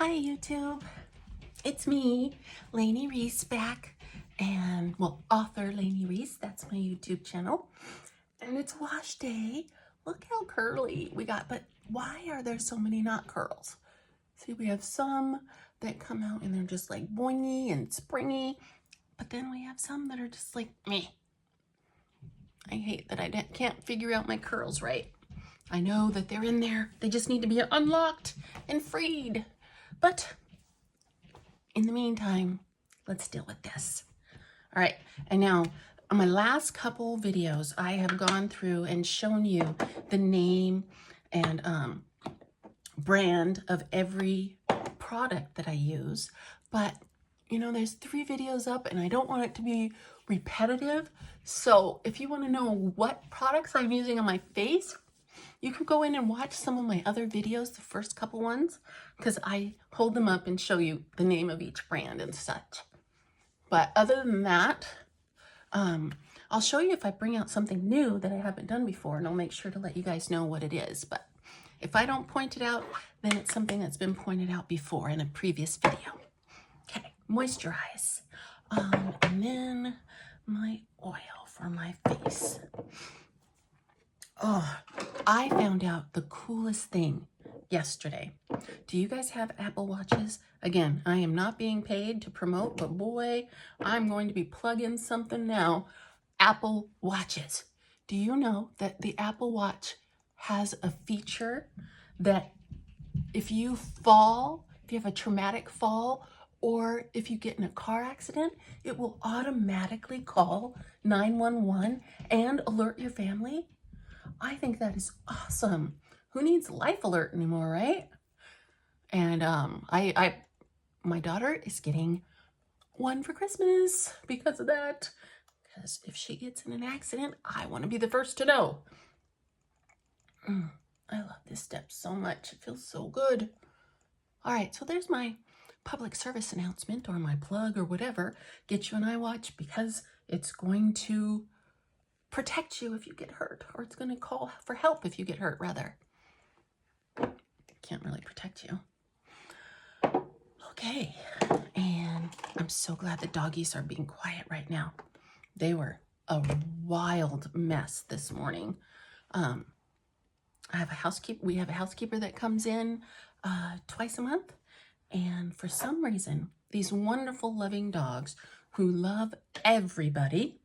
Hi YouTube, it's me, Lainey Reese back, and well, author Lainey Reese, that's my YouTube channel, and it's wash day. Look how curly we got, but why are there so many knot curls? See, we have some that come out and they're just like boingy and springy, but then we have some that are just like meh. I hate that I can't figure out my curls right. I know that they're in there, they just need to be unlocked and freed, but in the meantime, let's deal with this. All right, and now on my last couple videos, I have gone through and shown you the name and brand of every product that I use. But, you know, there's 3 videos up and I don't want it to be repetitive. So if you want to know what products I'm using on my face, you can go in and watch some of my other videos, the first couple ones, because I hold them up and show you the name of each brand and such. But other than that, I'll show you if I bring out something new that I haven't done before, and I'll make sure to let you guys know what it is. But if I don't point it out, then it's something that's been pointed out before in a previous video. Okay, moisturize. And then my oil for my face. Oh, I found out the coolest thing yesterday. Do you guys have Apple Watches? Again, I am not being paid to promote, but boy, I'm going to be plugging something now. Apple Watches. Do you know that the Apple Watch has a feature that if you fall, if you have a traumatic fall, or if you get in a car accident, it will automatically call 911 and alert your family? I think that is awesome. Who needs Life Alert anymore, right? And my daughter is getting one for Christmas because of that. Because if she gets in an accident, I want to be the first to know. I love this step so much. It feels so good. All right, so there's my public service announcement or my plug or whatever. Get you an iWatch because it's going to protect you if you get hurt, or it's going to call for help if you get hurt, rather. Can't really protect you. Okay, and I'm so glad the doggies are being quiet right now. They were a wild mess this morning. We have a housekeeper that comes in twice a month, and for some reason, these wonderful, loving dogs who love everybody,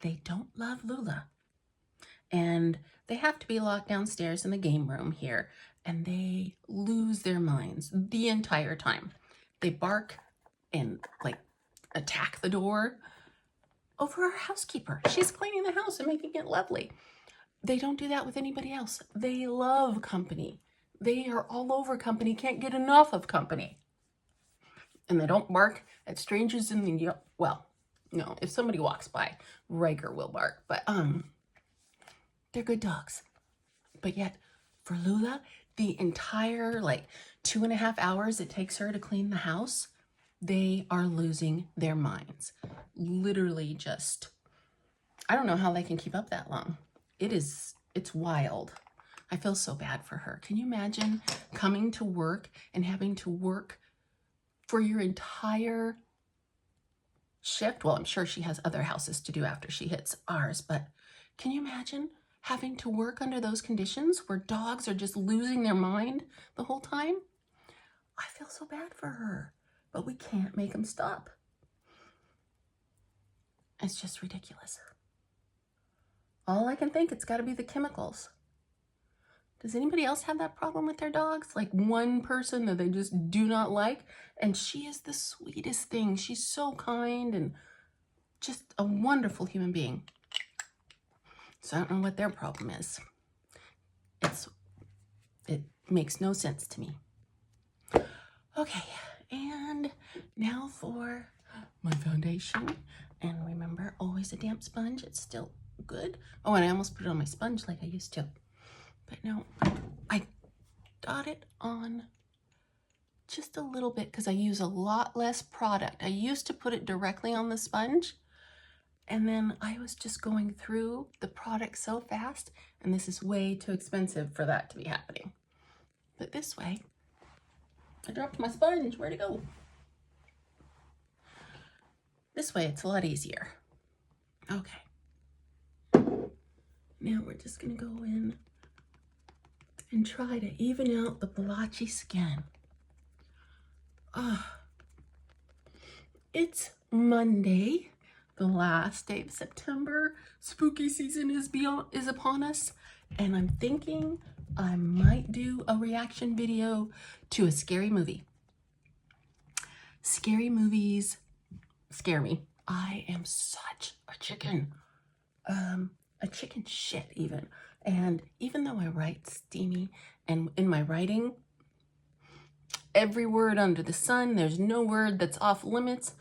they don't love Lula. And they have to be locked downstairs in the game room here, and they lose their minds the entire time. They bark and like attack the door over our housekeeper. She's cleaning the house and making it lovely. They don't do that with anybody else. They love company. They are all over company, can't get enough of company. And they don't bark at strangers in the, well, no, if somebody walks by, Riker will bark, but they're good dogs. But yet for Lula, the entire like 2.5 hours it takes her to clean the house, they are losing their minds. Literally just, I don't know how they can keep up that long. It's wild. I feel so bad for her. Can you imagine coming to work and having to work for your entire shift? Well, I'm sure she has other houses to do after she hits ours, but can you imagine having to work under those conditions where dogs are just losing their mind the whole time? I feel so bad for her, but we can't make them stop. It's just ridiculous. All I can think, it's got to be the chemicals. Does anybody else have that problem with their dogs? Like one person that they just do not like? And she is the sweetest thing. She's so kind and just a wonderful human being. So I don't know what their problem is. It makes no sense to me. Okay, and now for my foundation. And remember, always a damp sponge. It's still good. Oh, and I almost put it on my sponge like I used to. But no, I dot it on just a little bit because I use a lot less product. I used to put it directly on the sponge, and then I was just going through the product so fast, and this is way too expensive for that to be happening. But this way, I dropped my sponge. Where'd it go? This way it's a lot easier. Okay. Now we're just gonna go in and try to even out the blotchy skin. It's Monday, the last day of September. Spooky season is upon us, and I'm thinking I might do a reaction video to a scary movie. Scary movies scare me. I am such a chicken. A chicken shit even. And even though I write steamy, and in my writing, every word under the sun, there's no word that's off limits,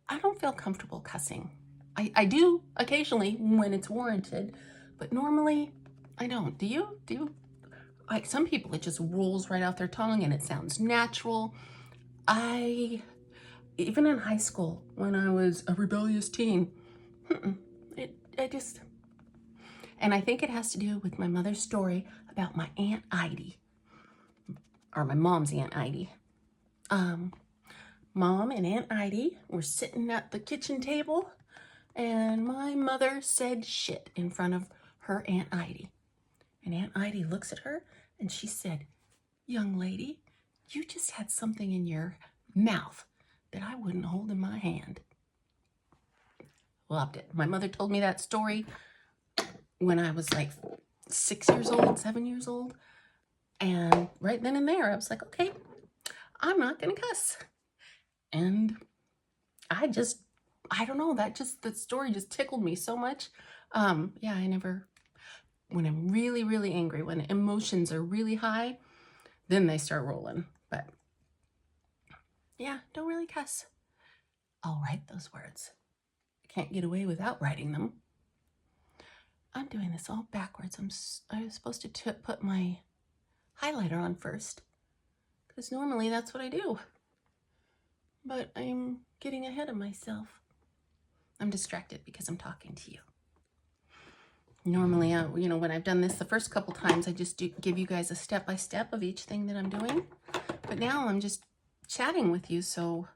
I don't feel comfortable cussing. I do occasionally when it's warranted, but normally I don't. Do you? Like some people, it just rolls right off their tongue and it sounds natural. Even in high school, when I was a rebellious teen, and I think it has to do with my mother's story about my Aunt Idy, or my mom's Aunt Idy. Mom and Aunt Idy were sitting at the kitchen table, and my mother said shit in front of her Aunt Idy. And Aunt Idy looks at her and she said, "Young lady, you just had something in your mouth that I wouldn't hold in my hand." Loved it. My mother told me that story when I was like 6 years old, 7 years old. And right then and there, I was like, okay, I'm not going to cuss. And I don't know, the story just tickled me so much. When I'm really, really angry, when emotions are really high, then they start rolling. But yeah, don't really cuss. I'll write those words. I can't get away without writing them. I'm doing this all backwards. I was supposed to put my highlighter on first, because normally that's what I do. But I'm getting ahead of myself. I'm distracted because I'm talking to you. Normally, when I've done this the first couple times, I just give you guys a step-by-step of each thing that I'm doing. But now I'm just chatting with you, so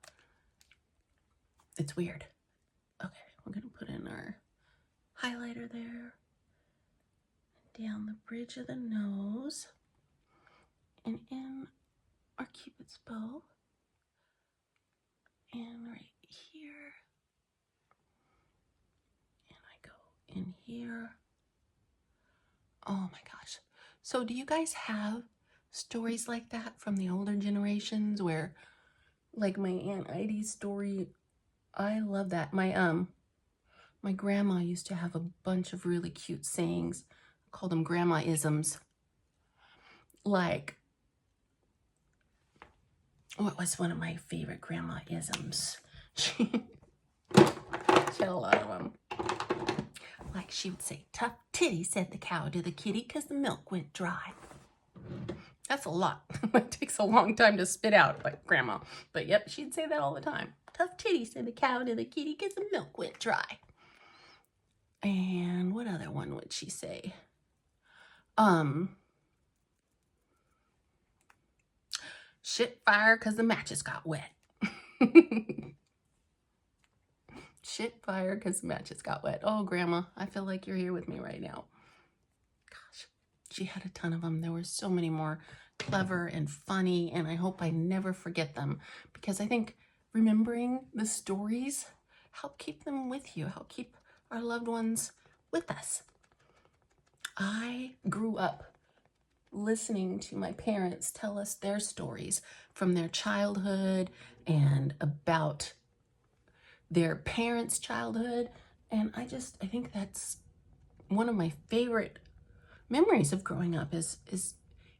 it's weird. Okay, we're going to put in our highlighter there. Down the bridge of the nose. And in our Cupid's bow. And right here. And I go in here. Oh my gosh. So do you guys have stories like that from the older generations where, like my Aunt Idy's story, I love that. My grandma used to have a bunch of really cute sayings. I called them Grandma-isms. Like, what was one of my favorite Grandma-isms? She had a lot of them. Like she would say, "Tough titty," said the cow to the kitty, "'cause the milk went dry." That's a lot. It takes a long time to spit out, like Grandma. But yep, she'd say that all the time. "Tough titty," said the cow to the kitty, "'cause the milk went dry." And what other one would she say? Shit fire 'cause the matches got wet. Shit fire 'cause the matches got wet. Oh, Grandma, I feel like you're here with me right now. Gosh, she had a ton of them. There were so many more clever and funny, and I hope I never forget them, because I think remembering the stories help keep them with you, help keep our loved ones with us. I grew up listening to my parents tell us their stories from their childhood and about their parents' childhood, and I think that's one of my favorite memories of growing up is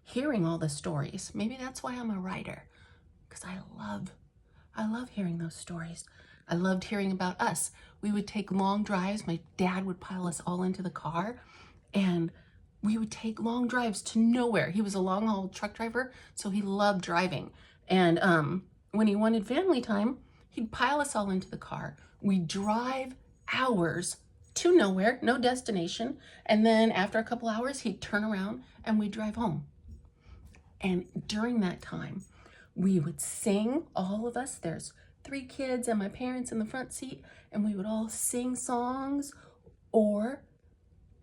hearing all the stories. Maybe that's why I'm a writer, because I love hearing those stories. I loved hearing about us. We would take long drives. My dad would pile us all into the car, and we would take long drives to nowhere. He was a long haul truck driver, so he loved driving. And when he wanted family time, he'd pile us all into the car. We'd drive hours to nowhere, no destination. And then after a couple hours, he'd turn around and we'd drive home. And during that time, we would sing, all of us. There's 3 kids and my parents in the front seat, and we would all sing songs or,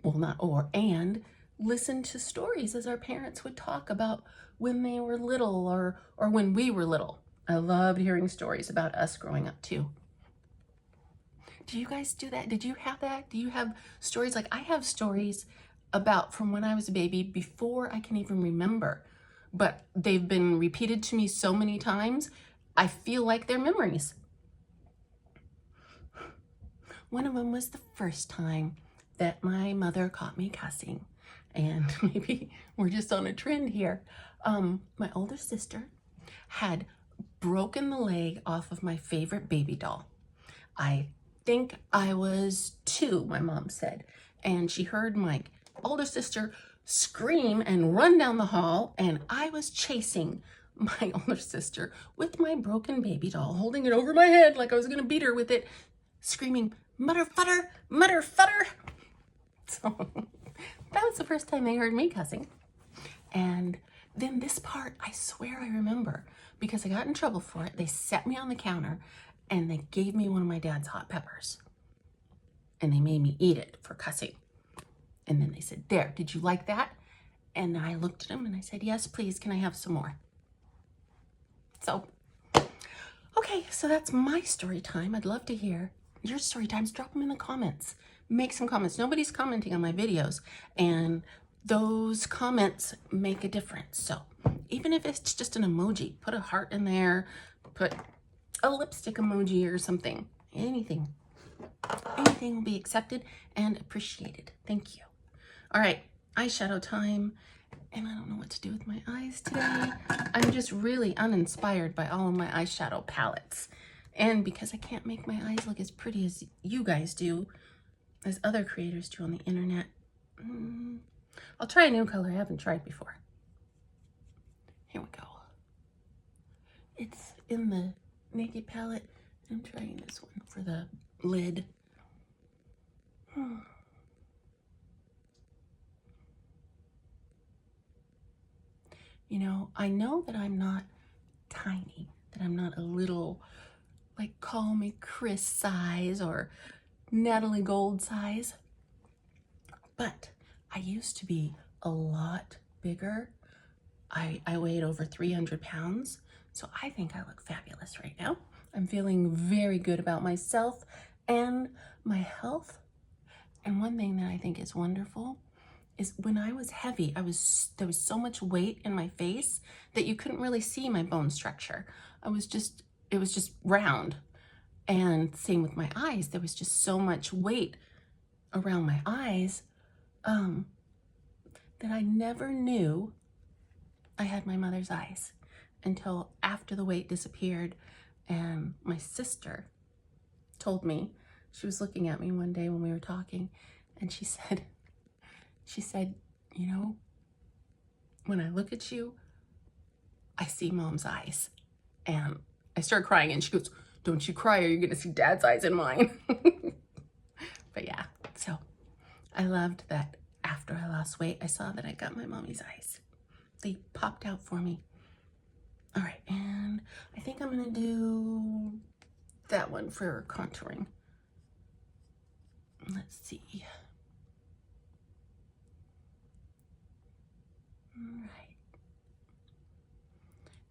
well, not or, and listen to stories as our parents would talk about when they were little or when we were little. I loved hearing stories about us growing up too. Do you guys do that? Did you have that? Do you have stories? Like I have stories about from when I was a baby before I can even remember, but they've been repeated to me so many times, I feel like they're memories. One of them was the first time that my mother caught me cussing, and maybe we're just on a trend here. My older sister had broken the leg off of my favorite baby doll. I think I was 2, my mom said, and she heard my older sister scream and run down the hall, and I was chasing my older sister with my broken baby doll, holding it over my head like I was gonna beat her with it, screaming, "Mutter, futter, mutter, futter." So that was the first time they heard me cussing. And then this part, I swear I remember, because I got in trouble for it. They set me on the counter and they gave me one of my dad's hot peppers. And they made me eat it for cussing. And then they said, "There, did you like that?" And I looked at them and I said, "Yes, please, can I have some more?" So, okay, so that's my story time. I'd love to hear your story times. Drop them in the comments. Make some comments. Nobody's commenting on my videos, and those comments make a difference. So even if it's just an emoji, put a heart in there, put a lipstick emoji or something. Anything will be accepted and appreciated. Thank you. All right, eyeshadow time. And I don't know what to do with my eyes today. I'm just really uninspired by all of my eyeshadow palettes. And because I can't make my eyes look as pretty as you guys do, as other creators do on the internet, I'll try a new color I haven't tried before. Here we go. It's in the Naked palette. I'm trying this one for the lid. You know, I know that I'm not tiny, that I'm not a little, like, call me Chris size or Natalie Gold size, but I used to be a lot bigger. I weighed over 300 pounds, so I think I look fabulous right now. I'm feeling very good about myself and my health. And one thing that I think is wonderful is when I was heavy, there was so much weight in my face that you couldn't really see my bone structure. It was just round. And same with my eyes. There was just so much weight around my eyes that I never knew I had my mother's eyes until after the weight disappeared. And my sister told me, she was looking at me one day when we were talking, and she said, you know, when I look at you, I see Mom's eyes. And I started crying, and she goes, "Don't you cry or you're gonna see Dad's eyes in mine." But yeah, so I loved that after I lost weight, I saw that I got my mommy's eyes. They popped out for me. All right, and I think I'm gonna do that one for contouring. Let's see. All right.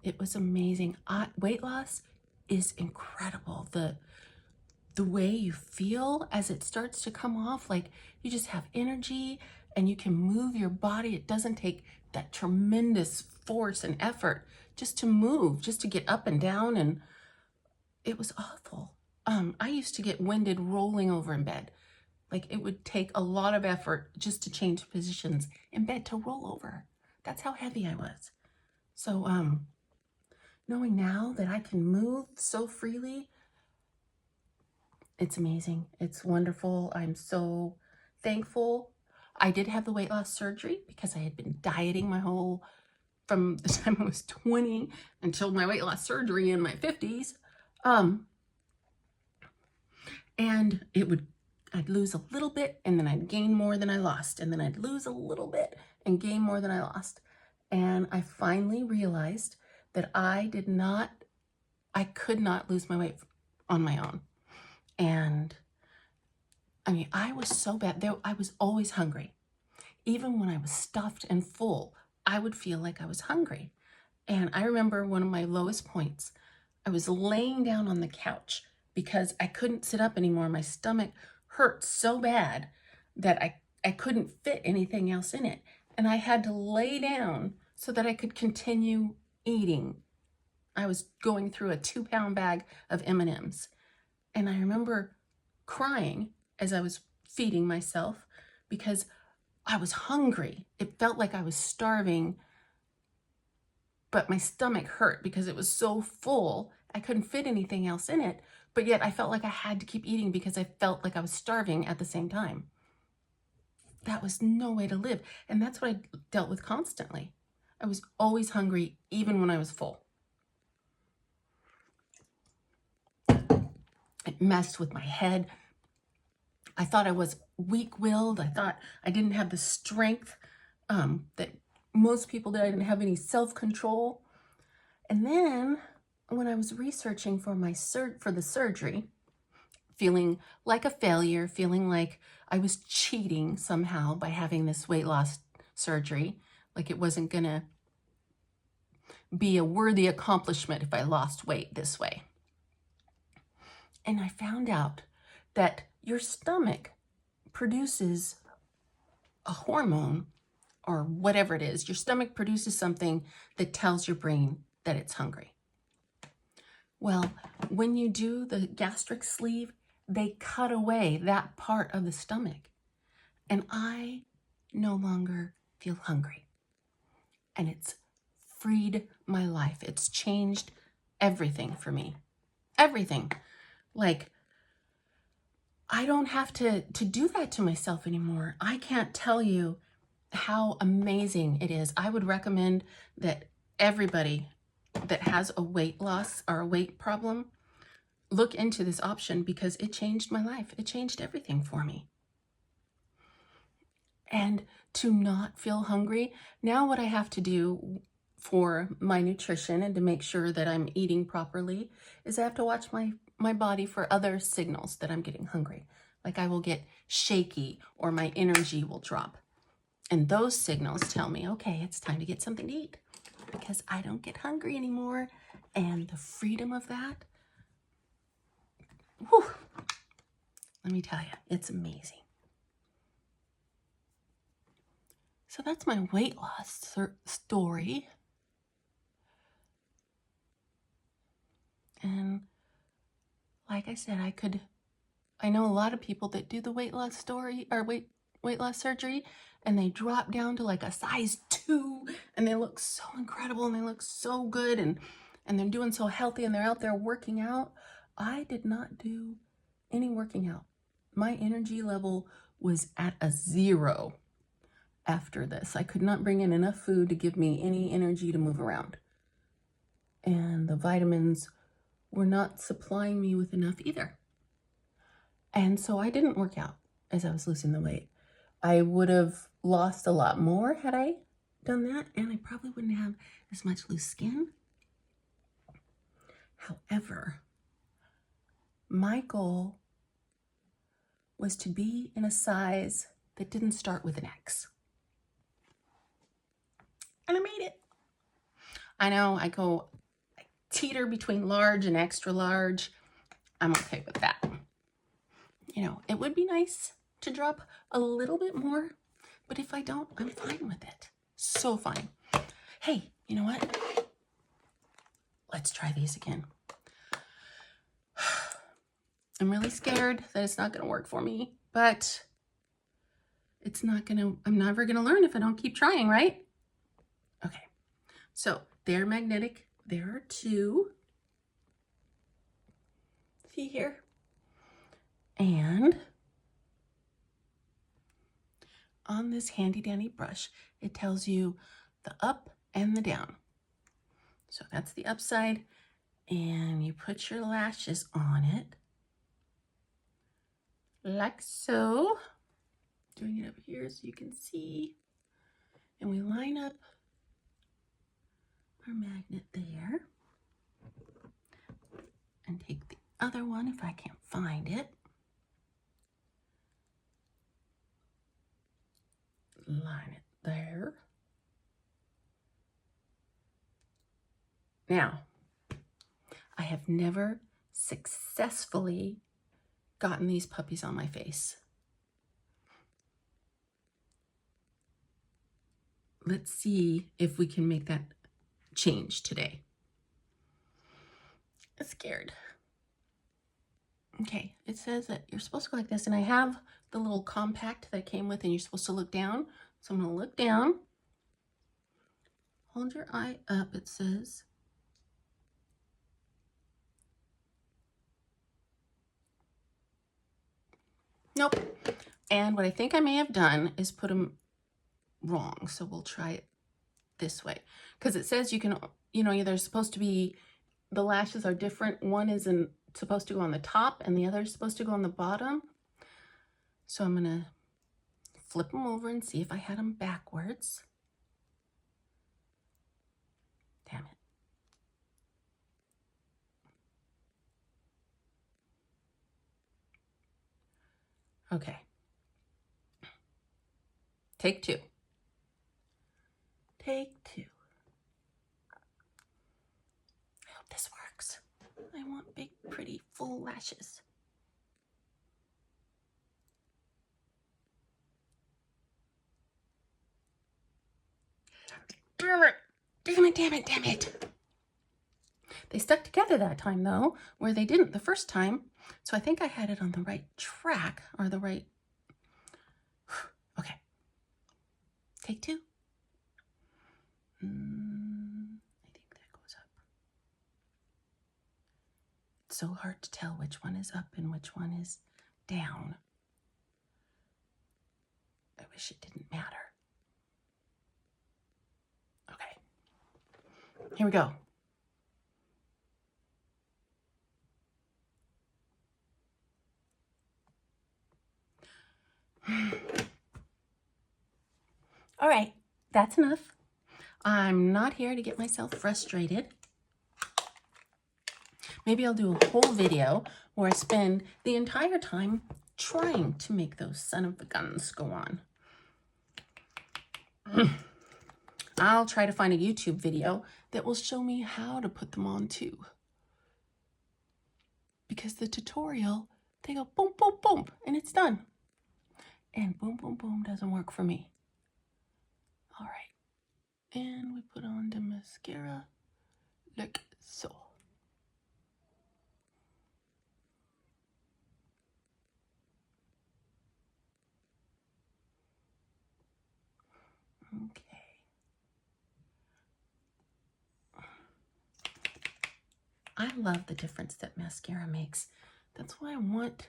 It was amazing. Weight loss is incredible. The way you feel as it starts to come off, like you just have energy and you can move your body. It doesn't take that tremendous force and effort just to move, just to get up and down. And it was awful. I used to get winded rolling over in bed. Like it would take a lot of effort just to change positions in bed to roll over. That's how heavy I was. So knowing now that I can move so freely, it's amazing. It's wonderful. I'm so thankful. I did have the weight loss surgery because I had been dieting from the time I was 20 until my weight loss surgery in my 50s. And I'd lose a little bit and then I'd gain more than I lost. And then I'd lose a little bit and gain more than I lost. And I finally realized that I could not lose my weight on my own. And I mean, I was so bad. I was always hungry. Even when I was stuffed and full, I would feel like I was hungry. And I remember one of my lowest points, I was laying down on the couch because I couldn't sit up anymore. My stomach hurt so bad that I couldn't fit anything else in it. And I had to lay down so that I could continue eating. I was going through a 2-pound bag of M&Ms. And I remember crying as I was feeding myself because I was hungry. It felt like I was starving, but my stomach hurt because it was so full. I couldn't fit anything else in it, but yet I felt like I had to keep eating because I felt like I was starving at the same time. That was no way to live. And that's what I dealt with constantly. I was always hungry, even when I was full. It messed with my head. I thought I was weak-willed. I thought I didn't have the strength that most people did. I didn't have any self-control. And then when I was researching for the surgery, feeling like a failure, feeling like I was cheating somehow by having this weight loss surgery, like it wasn't gonna be a worthy accomplishment if I lost weight this way. And I found out that your stomach produces a hormone or whatever it is. Your stomach produces something that tells your brain that it's hungry. Well, when you do the gastric sleeve, they cut away that part of the stomach. And I no longer feel hungry. And it's freed my life. It's changed everything for me. Everything. Like, I don't have to do that to myself anymore. I can't tell you how amazing it is. I would recommend that everybody that has a weight loss or a weight problem look into this option because it changed my life. It changed everything for me. And to not feel hungry, now what I have to do for my nutrition and to make sure that I'm eating properly is I have to watch my body for other signals that I'm getting hungry. Like I will get shaky or my energy will drop. And those signals tell me, okay, it's time to get something to eat because I don't get hungry anymore. And the freedom of that, whew, let me tell you, it's amazing. So that's my weight loss story. And like I said, I know a lot of people that do the weight loss story or weight loss surgery and they drop down to like a size 2 and they look so incredible and they look so good and they're doing so healthy and they're out there working out. I did not do any working out. My energy level was at a 0 after this. I could not bring in enough food to give me any energy to move around. And the vitamins were not supplying me with enough either. And so I didn't work out as I was losing the weight. I would have lost a lot more had I done that, and I probably wouldn't have as much loose skin. However, my goal was to be in a size that didn't start with an X. And I made it. I know I teeter between large and extra large. I'm okay with that. You know, it would be nice to drop a little bit more, but if I don't, I'm fine with it. So fine. Hey, you know what? Let's try these again. I'm really scared that it's not going to work for me, but I'm never going to learn if I don't keep trying, right? Okay. So they're magnetic. There are 2. See here? And on this handy dandy brush, it tells you the up and the down. So that's the upside, and you put your lashes on it, like so. Doing it up here so you can see. And we line up our magnet there. And take the other one if I can't find it. Line it there. Now, I have never successfully gotten these puppies on my face. Let's see if we can make that change today. I'm scared. Okay, it says that you're supposed to go like this, and I have the little compact that came with, and you're supposed to look down. So I'm going to look down. Hold your eye up, it says. Nope. And what I think I may have done is put them wrong. So we'll try it this way. Because it says you can, you know, they're supposed to be, the lashes are different. One is supposed to go on the top and the other is supposed to go on the bottom. So I'm going to flip them over and see if I had them backwards. Damn it. Okay. Take two. Take two. I hope this works. I want big, pretty, full lashes. Damn it, damn it, damn it, damn it. They stuck together that time, though, where they didn't the first time. So I think I had it on the right track, or the right... Okay. Take two. I think that goes up. It's so hard to tell which one is up and which one is down. I wish it didn't matter. Okay. Here we go. All right, that's enough. I'm not here to get myself frustrated. Maybe I'll do a whole video where I spend the entire time trying to make those son of a guns go on. I'll try to find a YouTube video that will show me how to put them on too. Because the tutorial, they go boom, boom, boom, and it's done. And boom, boom, boom doesn't work for me. All right. And we put on the mascara like so. Okay. I love the difference that mascara makes. That's why I want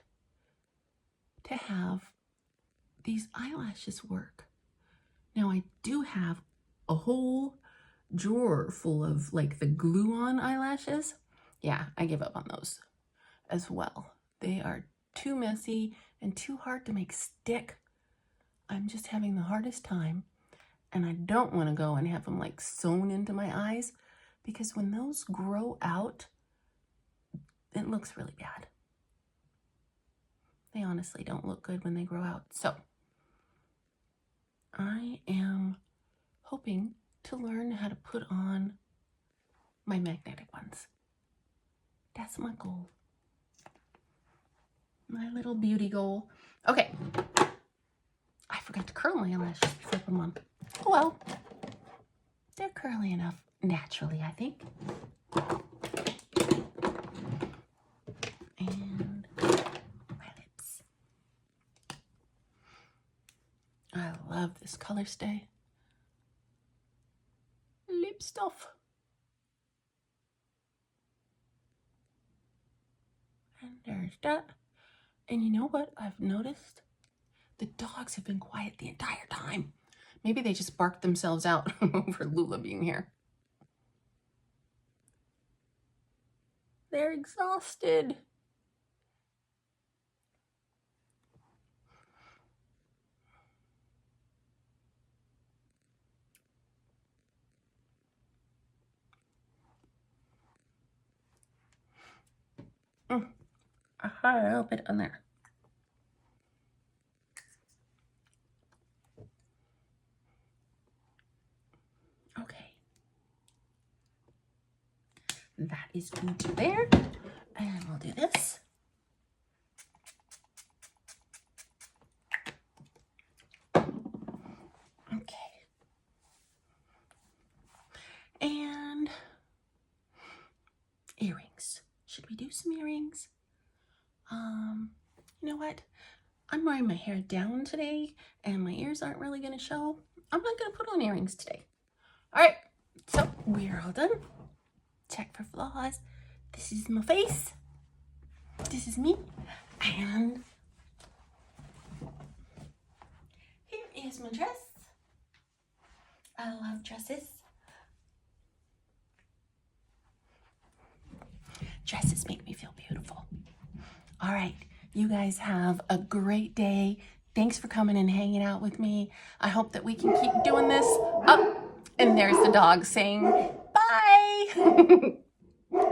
to have these eyelashes work. Now I do have a whole drawer full of like the glue-on eyelashes. Yeah, I give up on those as well. They are too messy and too hard to make stick. I'm just having the hardest time, and I don't want to go and have them like sewn into my eyes, because when those grow out, it looks really bad. They honestly don't look good when they grow out. So I am hoping to learn how to put on my magnetic ones. That's my goal. My little beauty goal. Okay. I forgot to curl my eyelashes before I put them on. Oh well. They're curly enough naturally, I think. And my lips. I love this color stay. Lip stuff. And there's that. And you know what I've noticed? The dogs have been quiet the entire time. Maybe they just barked themselves out over Lula being here. They're exhausted. a little bit on there. Okay. That is into there. And we'll do this. Okay. And earrings. Should we do some earrings? You know what? I'm wearing my hair down today and my ears aren't really going to show. I'm not going to put on earrings today. All right. So we're all done. Check for flaws. This is my face. This is me. And here is my dress. I love dresses. Dresses make me feel beautiful. All right, you guys have a great day. Thanks for coming and hanging out with me. I hope that we can keep doing this. Oh, and there's the dog saying bye.